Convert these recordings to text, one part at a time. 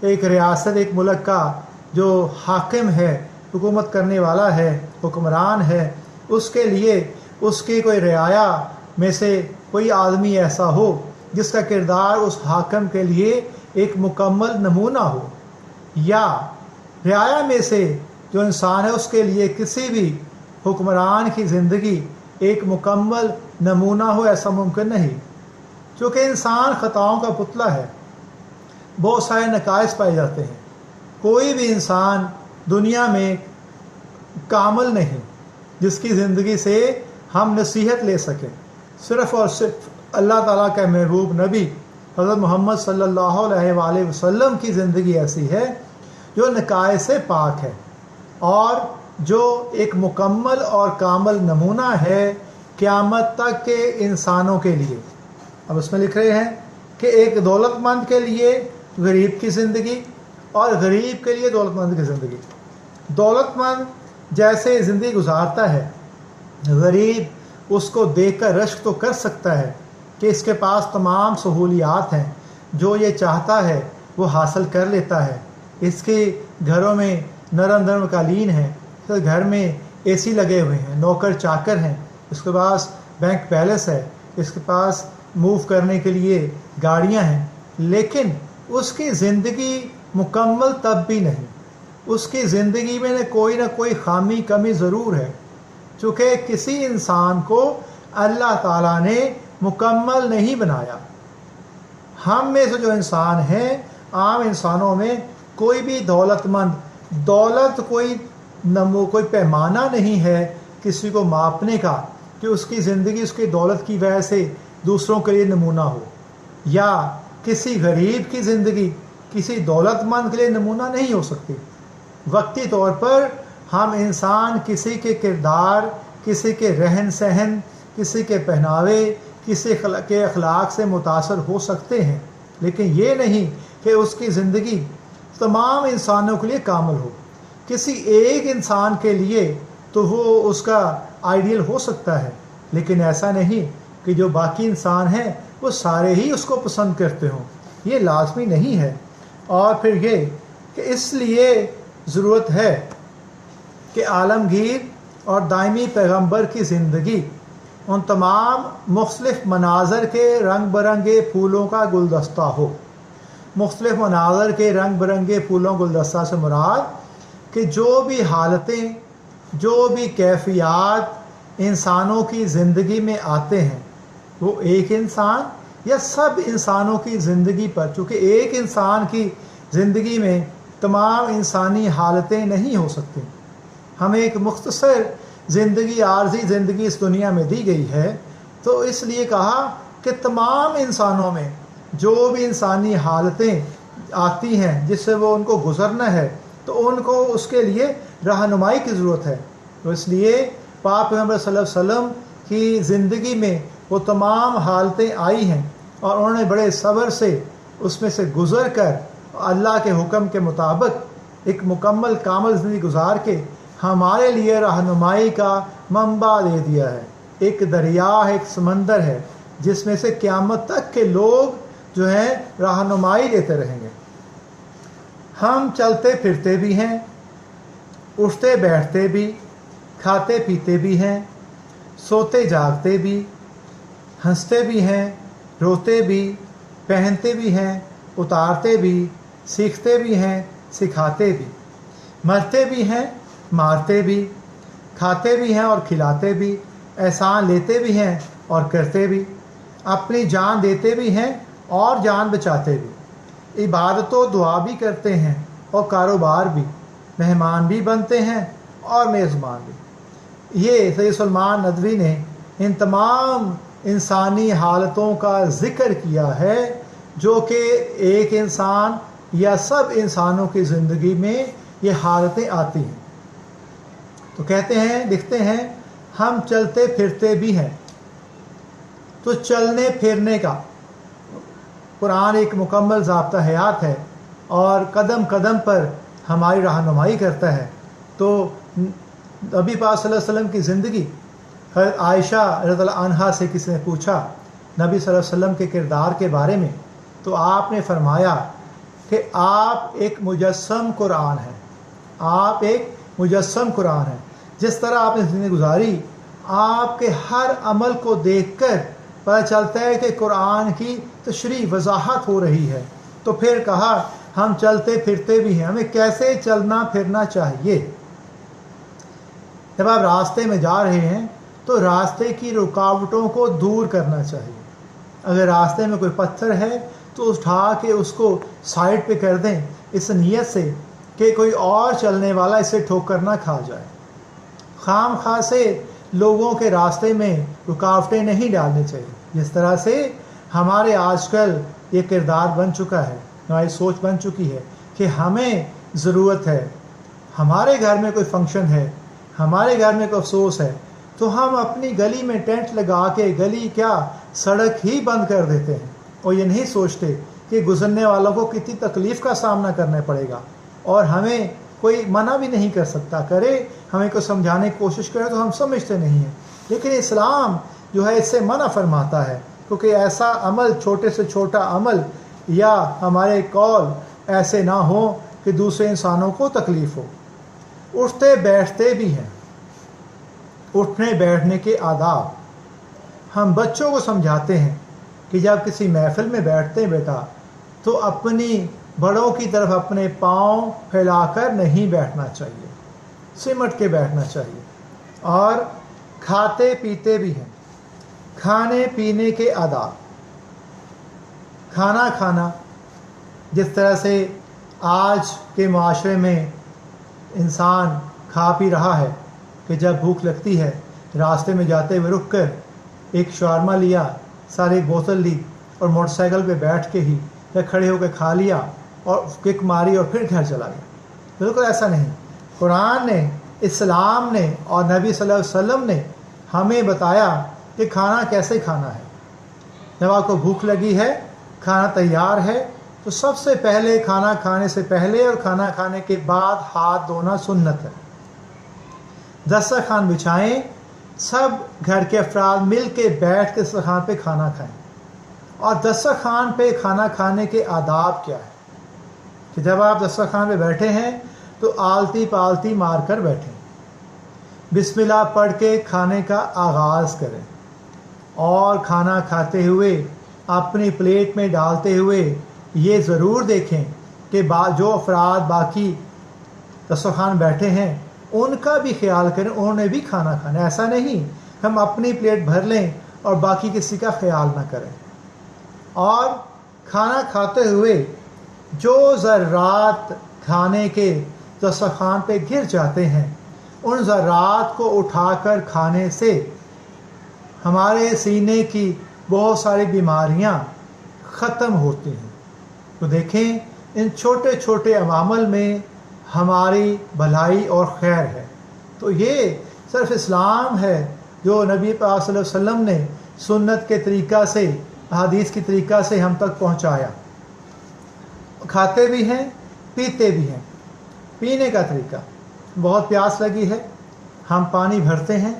ایک ریاست ایک ملک کا جو حاکم ہے حکومت کرنے والا ہے حکمران ہے اس کے لیے اس کی کوئی رعایا میں سے کوئی آدمی ایسا ہو جس کا کردار اس حاکم کے لیے ایک مکمل نمونہ ہو، یا رعایا میں سے جو انسان ہے اس کے لیے کسی بھی حکمران کی زندگی ایک مکمل نمونہ ہو، ایسا ممکن نہیں، چونکہ انسان خطاؤں کا پتلا ہے، بہت سارے نقائص پائے جاتے ہیں، کوئی بھی انسان دنیا میں کامل نہیں جس کی زندگی سے ہم نصیحت لے سکیں۔ صرف اور صرف اللہ تعالیٰ کا محبوب نبی حضرت محمد صلی اللہ علیہ وآلہ وسلم کی زندگی ایسی ہے جو نقائص سے پاک ہے اور جو ایک مکمل اور کامل نمونہ ہے قیامت تک کے انسانوں کے لیے۔ اب اس میں لکھ رہے ہیں کہ ایک دولت مند کے لیے غریب کی زندگی اور غریب کے لیے دولت مند کی زندگی۔ دولت مند جیسے زندگی گزارتا ہے، غریب اس کو دیکھ کر رشک تو کر سکتا ہے کہ اس کے پاس تمام سہولیات ہیں، جو یہ چاہتا ہے وہ حاصل کر لیتا ہے، اس کے گھروں میں نرم قالین ہیں، گھر میں اے سی لگے ہوئے ہیں، نوکر چاکر ہیں، اس کے پاس بینک بیلنس ہے، اس کے پاس موو کرنے کے لیے گاڑیاں ہیں، لیکن اس کی زندگی مکمل تب بھی نہیں، اس کی زندگی میں نہ کوئی خامی کمی ضرور ہے، چونکہ کسی انسان کو اللہ تعالیٰ نے مکمل نہیں بنایا۔ ہم میں سے جو انسان ہیں، عام انسانوں میں کوئی بھی دولت مند، دولت کوئی پیمانہ نہیں ہے کسی کو ماپنے کا کہ اس کی زندگی اس کی دولت کی وجہ سے دوسروں کے لیے نمونہ ہو، یا کسی غریب کی زندگی کسی دولت مند کے لیے نمونہ نہیں ہو سکتی۔ وقتی طور پر ہم انسان کسی کے کردار، کسی کے رہن سہن، کسی کے پہناوے، کسی کے اخلاق سے متاثر ہو سکتے ہیں، لیکن یہ نہیں کہ اس کی زندگی تمام انسانوں کے لیے کامل ہو۔ کسی ایک انسان کے لیے تو وہ اس کا آئیڈیل ہو سکتا ہے، لیکن ایسا نہیں کہ جو باقی انسان ہیں وہ سارے ہی اس کو پسند کرتے ہوں، یہ لازمی نہیں ہے۔ اور پھر یہ کہ اس لیے ضرورت ہے کہ عالمگیر اور دائمی پیغمبر کی زندگی ان تمام مختلف مناظر کے رنگ برنگے پھولوں کا گلدستہ ہو۔ مختلف مناظر کے رنگ برنگے پھولوں گلدستہ سے مراد کہ جو بھی حالتیں، جو بھی کیفیات انسانوں کی زندگی میں آتے ہیں، وہ ایک انسان یا سب انسانوں کی زندگی پر، چونکہ ایک انسان کی زندگی میں تمام انسانی حالتیں نہیں ہو سکتی۔ ہمیں ایک مختصر زندگی، عارضی زندگی اس دنیا میں دی گئی ہے، تو اس لیے کہا کہ تمام انسانوں میں جو بھی انسانی حالتیں آتی ہیں جس سے وہ ان کو گزرنا ہے، تو ان کو اس کے لیے رہنمائی کی ضرورت ہے۔ تو اس لیے پاک پیغمبر صلی اللہ علیہ وسلم کی زندگی میں وہ تمام حالتیں آئی ہیں اور انہوں نے بڑے صبر سے اس میں سے گزر کر اللہ کے حکم کے مطابق ایک مکمل کامل زندگی گزار کے ہمارے لیے رہنمائی کا منبع دے دیا ہے۔ ایک دریا ہے، ایک سمندر ہے جس میں سے قیامت تک کے لوگ جو ہیں رہنمائی لیتے رہیں گے۔ ہم چلتے پھرتے بھی ہیں، اٹھتے بیٹھتے بھی، کھاتے پیتے بھی ہیں، سوتے جاگتے بھی، ہنستے بھی ہیں، روتے بھی، پہنتے بھی ہیں، اتارتے بھی، سیکھتے بھی ہیں، سکھاتے بھی، مرتے بھی ہیں، مارتے بھی، کھاتے بھی ہیں اور کھلاتے بھی، احسان لیتے بھی ہیں اور کرتے بھی، اپنی جان دیتے بھی ہیں اور جان بچاتے بھی، عبادت و دعا بھی کرتے ہیں اور کاروبار بھی، مہمان بھی بنتے ہیں اور میزبان بھی۔ یہ سید سلمان ندوی نے ان تمام انسانی حالتوں کا ذکر کیا ہے جو کہ ایک انسان یا سب انسانوں کی زندگی میں یہ حالتیں آتی ہیں۔ تو کہتے ہیں، لکھتے ہیں، ہم چلتے پھرتے بھی ہیں۔ تو چلنے پھرنے کا قرآن ایک مکمل ضابطہ حیات ہے اور قدم قدم پر ہماری رہنمائی کرتا ہے۔ تو نبی پاک صلی اللہ علیہ وسلم کی زندگی، حضرت عائشہ رضی اللہ عنہا سے کسی نے پوچھا نبی صلی اللہ علیہ وسلم کے کردار کے بارے میں، تو آپ نے فرمایا کہ آپ ایک مجسم قرآن ہیں، آپ ایک مجسم قرآن ہیں۔ جس طرح آپ نے زندگی گزاری، آپ کے ہر عمل کو دیکھ کر پتہ چلتا ہے کہ قرآن کی تشریح وضاحت ہو رہی ہے۔ تو پھر کہا ہم چلتے پھرتے بھی ہیں، ہمیں کیسے چلنا پھرنا چاہیے۔ جب آپ راستے میں جا رہے ہیں تو راستے کی رکاوٹوں کو دور کرنا چاہیے۔ اگر راستے میں کوئی پتھر ہے تو اٹھا کے اس کو سائڈ پہ کر دیں، اس نیت سے کہ کوئی اور چلنے والا اسے ٹھوکر نہ کھا جائے۔ خام خواہ سے لوگوں کے راستے میں رکاوٹیں نہیں ڈالنی چاہیے۔ جس طرح سے ہمارے آج کل یہ کردار بن چکا ہے، ہماری سوچ بن چکی ہے کہ ہمیں ضرورت ہے، ہمارے گھر میں کوئی فنکشن ہے، ہمارے گھر میں کوئی افسوس ہے، تو ہم اپنی گلی میں ٹینٹ لگا کے گلی کیا سڑک ہی بند کر دیتے ہیں، اور یہ نہیں سوچتے کہ گزرنے والوں کو کتنی تکلیف کا سامنا کرنا پڑے گا، اور ہمیں کوئی منع بھی نہیں کر سکتا، کرے ہمیں کوئی سمجھانے کی کوشش کرے تو ہم سمجھتے نہیں ہیں۔ لیکن اسلام جو ہے اس سے منع فرماتا ہے، کیونکہ ایسا عمل، چھوٹے سے چھوٹا عمل یا ہمارے قول ایسے نہ ہوں کہ دوسرے انسانوں کو تکلیف ہو۔ اٹھتے بیٹھتے بھی ہیں، اٹھنے بیٹھنے کے آداب ہم بچوں کو سمجھاتے ہیں کہ جب کسی محفل میں بیٹھتے ہیں بیٹا تو اپنی بڑوں کی طرف اپنے پاؤں پھیلا کر نہیں بیٹھنا چاہیے، سمٹ کے بیٹھنا چاہیے۔ اور کھاتے پیتے بھی ہیں، کھانے پینے کے آداب، کھانا کھانا جس طرح سے آج کے معاشرے میں انسان کھا پی رہا ہے کہ جب بھوک لگتی ہے راستے میں جاتے ہوئے رک کر ایک شاورما لیا، ساری بوتل لی اور موٹر سائیکل پہ بیٹھ کے ہی یا کھڑے ہو کے کھا لیا اور کک ماری اور پھر گھر چلا گیا۔ بالکل ایسا نہیں۔ قرآن نے، اسلام نے اور نبی صلی اللہ علیہ وسلم نے ہمیں بتایا کہ کھانا کیسے کھانا ہے۔ جب آپ کو بھوک لگی ہے، کھانا تیار ہے، تو سب سے پہلے کھانا کھانے سے پہلے اور کھانا کھانے کے بعد ہاتھ دھونا سنت ہے۔ دسترخوان بچھائیں، سب گھر کے افراد مل کے بیٹھ کے دسترخوان پہ کھانا کھائیں۔ اور دسترخوان پہ کھانا کھانے کے آداب کیا ہے کہ جب آپ دسترخوان پہ بیٹھے ہیں تو آلتی پالتی مار کر بیٹھیں، بسم اللہ پڑھ کے کھانے کا آغاز کریں، اور کھانا کھاتے ہوئے اپنی پلیٹ میں ڈالتے ہوئے یہ ضرور دیکھیں کہ جو افراد باقی دسترخوان بیٹھے ہیں ان کا بھی خیال کریں، انہوں نے بھی کھانا کھانا۔ ایسا نہیں ہم اپنی پلیٹ بھر لیں اور باقی کسی کا خیال نہ کریں۔ اور کھانا کھاتے ہوئے جو ذرات کھانے کے دسترخوان پہ گر جاتے ہیں ان ذرات کو اٹھا کر کھانے سے ہمارے سینے کی بہت ساری بیماریاں ختم ہوتی ہیں۔ تو دیکھیں ان چھوٹے چھوٹے عوامل میں ہماری بھلائی اور خیر ہے۔ تو یہ صرف اسلام ہے جو نبی پاک صلی اللہ علیہ وسلم نے سنت کے طریقہ سے، حدیث کی طریقہ سے ہم تک پہنچایا۔ کھاتے بھی ہیں، پیتے بھی ہیں۔ پینے کا طریقہ، بہت پیاس لگی ہے، ہم پانی بھرتے ہیں،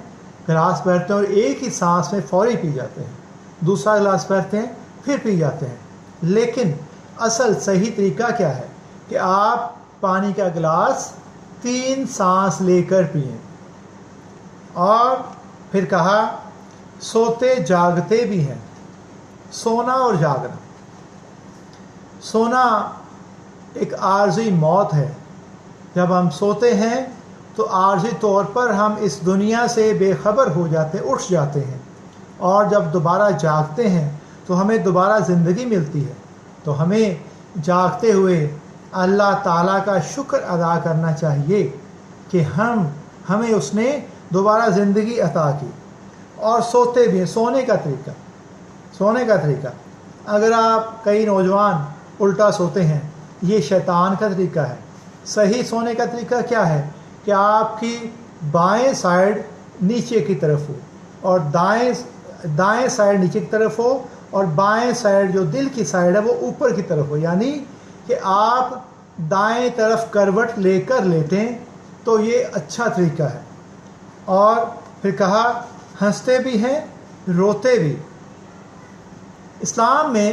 گلاس بھرتے ہیں اور ایک ہی سانس میں فوری پی جاتے ہیں، دوسرا گلاس بھرتے ہیں پھر پی جاتے ہیں۔ لیکن اصل صحیح طریقہ کیا ہے کہ آپ پانی کا گلاس 3 سانس لے کر پئیں۔ اور پھر کہا سوتے جاگتے بھی ہیں، سونا اور جاگنا۔ سونا ایک عارضی موت ہے۔ جب ہم سوتے ہیں تو عارضی طور پر ہم اس دنیا سے بے خبر ہو جاتے، اٹھ جاتے ہیں، اور جب دوبارہ جاگتے ہیں تو ہمیں دوبارہ زندگی ملتی ہے۔ تو ہمیں جاگتے ہوئے اللہ تعالیٰ کا شکر ادا کرنا چاہیے کہ ہمیں اس نے دوبارہ زندگی عطا کی۔ اور سوتے بھی ہیں، سونے کا طریقہ اگر آپ کئی نوجوان الٹا سوتے ہیں، یہ شیطان کا طریقہ ہے۔ صحیح سونے کا طریقہ کیا ہے کہ آپ کی بائیں سائڈ نیچے کی طرف ہو اور دائیں سائڈ نیچے کی طرف ہو اور بائیں سائڈ جو دل کی سائڈ ہے وہ اوپر کی طرف ہو، یعنی کہ آپ دائیں طرف کروٹ لے کر لیٹیں، تو یہ اچھا طریقہ ہے۔ اور پھر کہا ہنستے بھی ہیں، روتے بھی۔ اسلام میں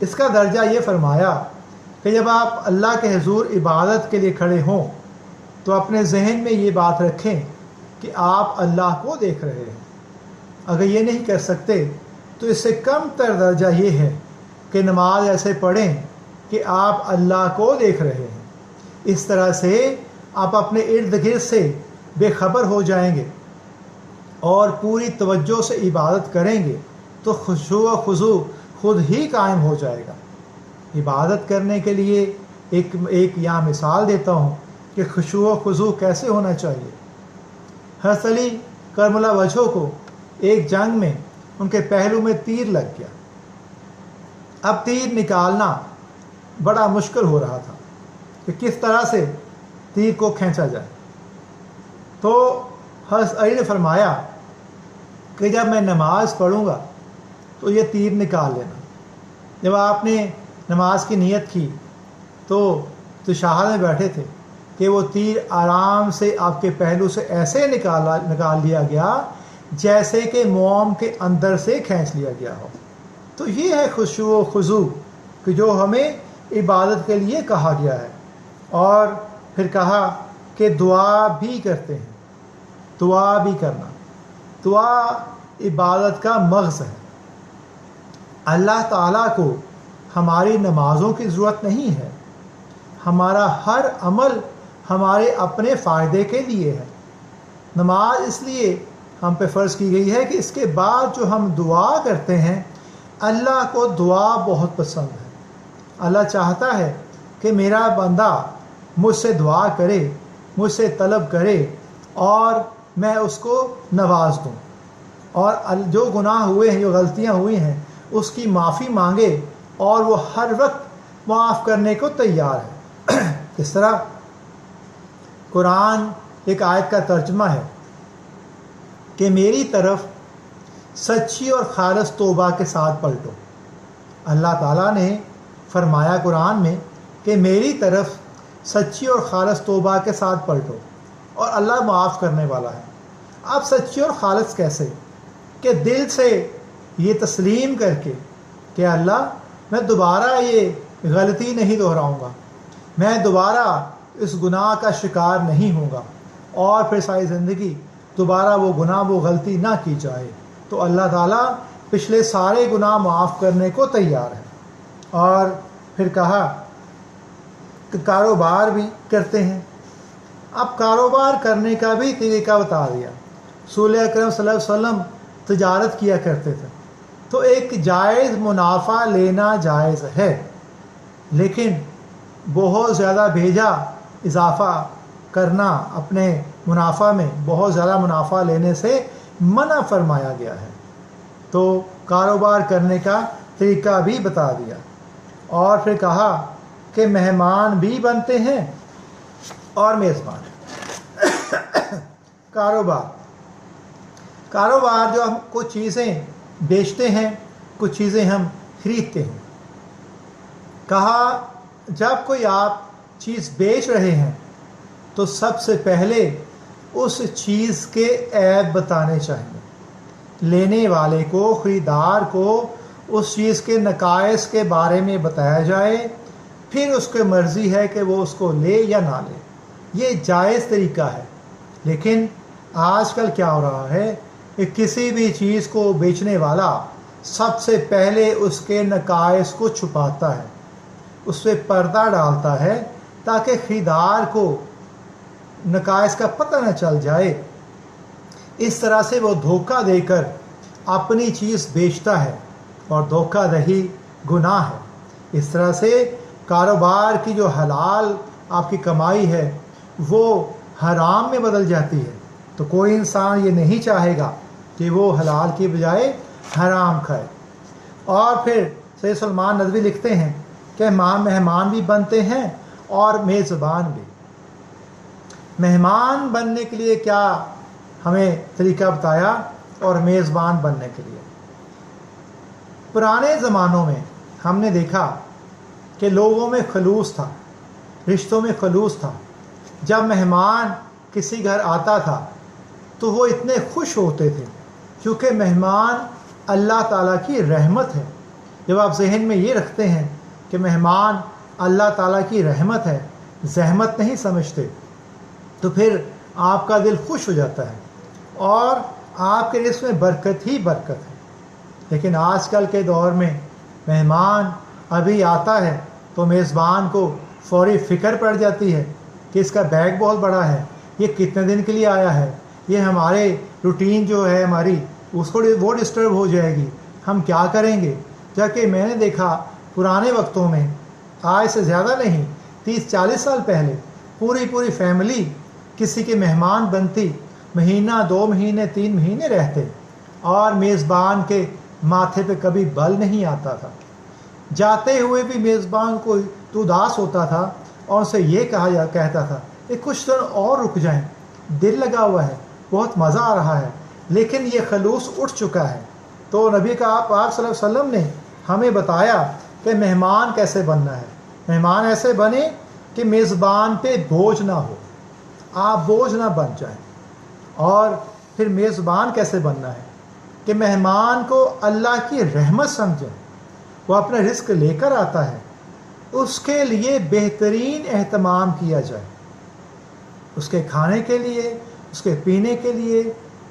اس کا درجہ یہ فرمایا کہ جب آپ اللہ کے حضور عبادت کے لیے کھڑے ہوں تو اپنے ذہن میں یہ بات رکھیں کہ آپ اللہ کو دیکھ رہے ہیں۔ اگر یہ نہیں کر سکتے تو اس سے کم تر درجہ یہ ہے کہ نماز ایسے پڑھیں کہ آپ اللہ کو دیکھ رہے ہیں۔ اس طرح سے آپ اپنے ارد گرد سے بے خبر ہو جائیں گے اور پوری توجہ سے عبادت کریں گے تو خشوع و خضوع خود ہی قائم ہو جائے گا۔ عبادت کرنے کے لیے ایک یہاں مثال دیتا ہوں کہ خشوع و خضوع کیسے ہونا چاہیے۔ حضرت علی کرم اللہ وجہہ کو ایک جنگ میں ان کے پہلو میں تیر لگ گیا۔ اب تیر نکالنا بڑا مشکل ہو رہا تھا کہ کس طرح سے تیر کو کھینچا جائے۔ تو حضرت علی نے فرمایا کہ جب میں نماز پڑھوں گا تو یہ تیر نکال لینا۔ جب آپ نے نماز کی نیت کی تو تشہد میں بیٹھے تھے کہ وہ تیر آرام سے آپ کے پہلو سے ایسے نکال لیا گیا جیسے کہ موم کے اندر سے کھینچ لیا گیا ہو۔ تو یہ ہے خشوع و خضوع کہ جو ہمیں عبادت کے لیے کہا گیا ہے۔ اور پھر کہا کہ دعا بھی کرتے ہیں، دعا بھی کرنا۔ دعا عبادت کا مغز ہے۔ اللہ تعالیٰ کو ہماری نمازوں کی ضرورت نہیں ہے، ہمارا ہر عمل ہمارے اپنے فائدے کے لیے ہے۔ نماز اس لیے ہم پہ فرض کی گئی ہے کہ اس کے بعد جو ہم دعا کرتے ہیں اللہ کو دعا بہت پسند ہے۔ اللہ چاہتا ہے کہ میرا بندہ مجھ سے دعا کرے، مجھ سے طلب کرے اور میں اس کو نواز دوں، اور جو گناہ ہوئے ہیں، جو غلطیاں ہوئی ہیں اس کی معافی مانگے، اور وہ ہر وقت معاف کرنے کو تیار ہے۔ اس طرح قرآن ایک آیت کا ترجمہ ہے کہ میری طرف سچی اور خالص توبہ کے ساتھ پلٹو۔ اللہ تعالیٰ نے فرمایا قرآن میں کہ میری طرف سچی اور خالص توبہ کے ساتھ پلٹو، اور اللہ معاف کرنے والا ہے۔ اب سچی اور خالص کیسے؟ کہ دل سے یہ تسلیم کر کے کہ اللہ میں دوبارہ یہ غلطی نہیں دہراؤں گا، میں دوبارہ اس گناہ کا شکار نہیں ہوں گا، اور پھر ساری زندگی دوبارہ وہ گناہ وہ غلطی نہ کی جائے، تو اللہ تعالیٰ پچھلے سارے گناہ معاف کرنے کو تیار ہے۔ اور پھر کہا کہ کاروبار بھی کرتے ہیں۔ اب کاروبار کرنے کا بھی طریقہ بتا دیا۔ رسول اکرم صلی اللہ علیہ وسلم تجارت کیا کرتے تھے، تو ایک جائز منافع لینا جائز ہے، لیکن بہت زیادہ بھیجا اضافہ کرنا اپنے منافع میں بہت زیادہ منافع لینے سے منع فرمایا گیا ہے۔ تو کاروبار کرنے کا طریقہ بھی بتا دیا، اور پھر کہا کہ مہمان بھی بنتے ہیں اور میزبان۔ کاروبار جو ہم کچھ چیزیں بیچتے ہیں، کچھ چیزیں ہم خریدتے ہیں۔ کہا جب کوئی آپ چیز بیچ رہے ہیں تو سب سے پہلے اس چیز کے عیب بتانے چاہیے۔ لینے والے کو، خریدار کو اس چیز کے نقائص کے بارے میں بتایا جائے، پھر اس کی مرضی ہے کہ وہ اس کو لے یا نہ لے۔ یہ جائز طریقہ ہے۔ لیکن آج کل کیا ہو رہا ہے کہ کسی بھی چیز کو بیچنے والا سب سے پہلے اس کے نقائص کو چھپاتا ہے، اس پہ پردہ ڈالتا ہے تاکہ خریدار کو نقائص کا پتہ نہ چل جائے۔ اس طرح سے وہ دھوکہ دے کر اپنی چیز بیچتا ہے، اور دھوکہ دہی گناہ ہے۔ اس طرح سے کاروبار کی جو حلال آپ کی کمائی ہے وہ حرام میں بدل جاتی ہے۔ تو کوئی انسان یہ نہیں چاہے گا کہ وہ حلال کی بجائے حرام کھائے۔ اور پھر سید سلمان ندوی لکھتے ہیں کہ مہمان بھی بنتے ہیں اور میزبان بھی۔ مہمان بننے کے لیے کیا ہمیں طریقہ بتایا، اور میزبان بننے کے لیے پرانے زمانوں میں ہم نے دیکھا کہ لوگوں میں خلوص تھا، رشتوں میں خلوص تھا۔ جب مہمان کسی گھر آتا تھا تو وہ اتنے خوش ہوتے تھے، کیونکہ مہمان اللہ تعالیٰ کی رحمت ہے۔ جب آپ ذہن میں یہ رکھتے ہیں کہ مہمان اللہ تعالیٰ کی رحمت ہے، زحمت نہیں سمجھتے، تو پھر آپ کا دل خوش ہو جاتا ہے اور آپ کے رزق میں برکت ہی برکت ہے۔ لیکن آج کل کے دور میں مہمان ابھی آتا ہے تو میزبان کو فوری فکر پڑ جاتی ہے کہ اس کا بیگ بہت بڑا ہے، یہ کتنے دن کے لیے آیا ہے، یہ ہمارے روٹین جو ہے ہماری اس کو وہ ڈسٹرب ہو جائے گی، ہم کیا کریں گے۔ جبکہ میں نے دیکھا پرانے وقتوں میں، آج سے زیادہ نہیں 30-40 سال پہلے، پوری فیملی کسی کے مہمان بنتی، مہینہ 2 مہینے 3 مہینے رہتے اور میزبان کے ماتھے پہ کبھی بل نہیں آتا تھا۔ جاتے ہوئے بھی میزبان کو تو اداس ہوتا تھا اور اسے یہ کہتا تھا کہ کچھ دن اور رک جائیں، دل لگا ہوا ہے، بہت مزہ آ رہا ہے۔ لیکن یہ خلوص اٹھ چکا ہے۔ تو نبی کا آپ صلی اللہ علیہ وسلم نے ہمیں بتایا کہ مہمان کیسے بننا ہے۔ مہمان ایسے بنے کہ میزبان پہ بوجھ نہ ہو، آپ بوجھ نہ بن جائیں۔ اور پھر میزبان کیسے بننا ہے کہ مہمان کو اللہ کی رحمت سمجھیں، وہ اپنا رزق لے کر آتا ہے، اس کے لیے بہترین اہتمام کیا جائے، اس کے کھانے کے لیے، اس کے پینے کے لیے،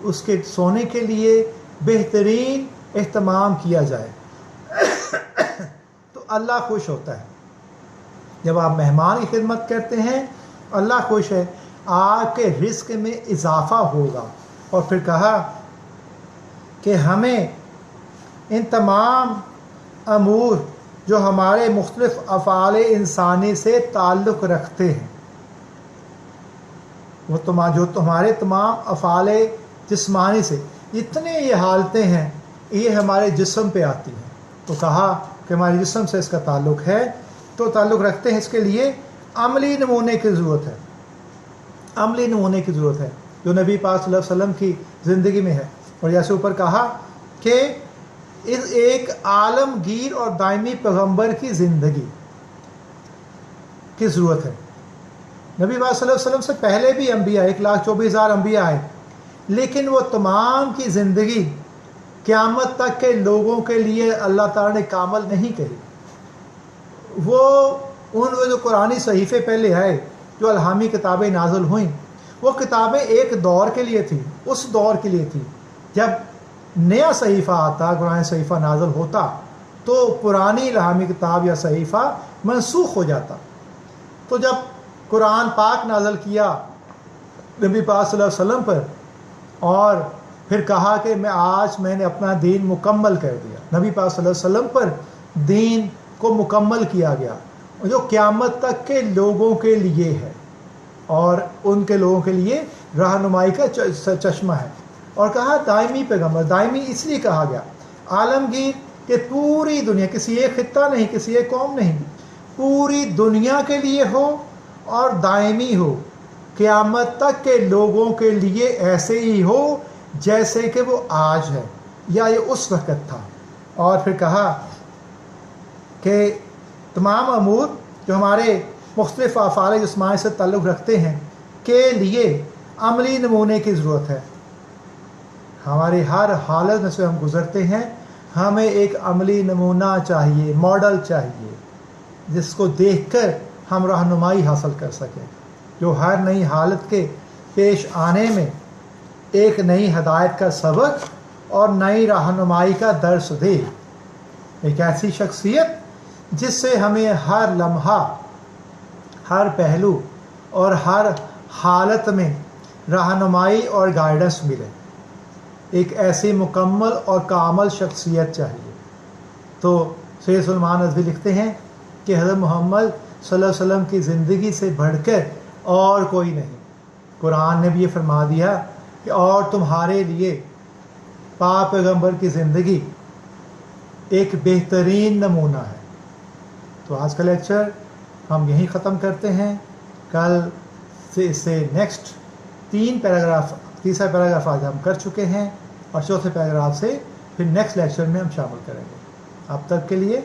اس کے سونے کے لیے بہترین اہتمام کیا جائے تو اللہ خوش ہوتا ہے۔ جب آپ مہمان کی خدمت کرتے ہیں اللہ خوش ہے، آپ کے رزق میں اضافہ ہوگا۔ اور پھر کہا کہ ہمیں ان تمام امور جو ہمارے مختلف افعال انسانی سے تعلق رکھتے ہیں، وہ جو تمہارے تمام افعال جسمانی سے جتنے یہ حالتیں ہیں یہ ہمارے جسم پہ آتی ہیں، تو کہا کہ ہمارے جسم سے اس کا تعلق ہے، تو تعلق رکھتے ہیں، اس کے لیے عملی نمونے کی ضرورت ہے، عملی نمونے کی ضرورت ہے جو نبی پاک صلی اللہ علیہ وسلم کی زندگی میں ہے۔ اور جیسے اوپر کہا کہ اس ایک عالمگیر اور دائمی پیغمبر کی زندگی کی ضرورت ہے۔ نبی پاک صلی اللہ علیہ وسلم سے پہلے بھی انبیاء 1,24,000 انبیاء آئے، لیکن وہ تمام کی زندگی قیامت تک کے لوگوں کے لیے اللہ تعالیٰ نے کامل نہیں کری۔ وہ جو قرآنی صحیفے پہلے آئے، جو الہامی کتابیں نازل ہوئیں، وہ کتابیں ایک دور کے لیے تھیں، اس دور کے لیے تھی۔ جب نیا صحیفہ آتا، قرآن صحیفہ نازل ہوتا، تو پرانی الہامی کتاب یا صحیفہ منسوخ ہو جاتا۔ تو جب قرآن پاک نازل کیا نبی پاک صلی اللہ علیہ وسلم پر، اور پھر کہا کہ میں نے اپنا دین مکمل کر دیا، نبی پاک صلی اللہ علیہ وسلم پر دین کو مکمل کیا گیا جو قیامت تک کے لوگوں کے لیے ہے، اور ان کے لوگوں کے لیے رہنمائی کا چشمہ ہے۔ اور کہا دائمی پیغمبر، دائمی اس لیے کہا گیا، عالمگیر کہ پوری دنیا، کسی ایک خطہ نہیں، کسی ایک قوم نہیں، پوری دنیا کے لیے ہو اور دائمی ہو، قیامت تک کے لوگوں کے لیے ایسے ہی ہو جیسے کہ وہ آج ہے یا یہ اس وقت تھا۔ اور پھر کہا کہ تمام امور جو ہمارے مختلف افعال جسمانی سے تعلق رکھتے ہیں کے لیے عملی نمونے کی ضرورت ہے۔ ہماری ہر حالت میں سے ہم گزرتے ہیں، ہمیں ایک عملی نمونہ چاہیے، ماڈل چاہیے، جس کو دیکھ کر ہم رہنمائی حاصل کر سکیں، جو ہر نئی حالت کے پیش آنے میں ایک نئی ہدایت کا سبق اور نئی رہنمائی کا درس دے۔ ایک ایسی شخصیت جس سے ہمیں ہر لمحہ، ہر پہلو اور ہر حالت میں رہنمائی اور گائیڈنس ملے، ایک ایسی مکمل اور کامل شخصیت چاہیے۔ تو سید سلمان رضوی لکھتے ہیں کہ حضرت محمد صلی اللہ علیہ وسلم کی زندگی سے بڑھ کر اور کوئی نہیں۔ قرآن نے بھی یہ فرما دیا کہ اور تمہارے لیے پاک پیغمبر کی زندگی ایک بہترین نمونہ ہے۔ تو آج کا لیکچر ہم یہیں ختم کرتے ہیں۔ کل سے اس سے نیکسٹ تیسرا پیراگراف آج ہم کر چکے ہیں، اور چوتھے پیراگراف سے پھر نیکسٹ لیکچر میں ہم شامل کریں گے۔ اب تک کے لیے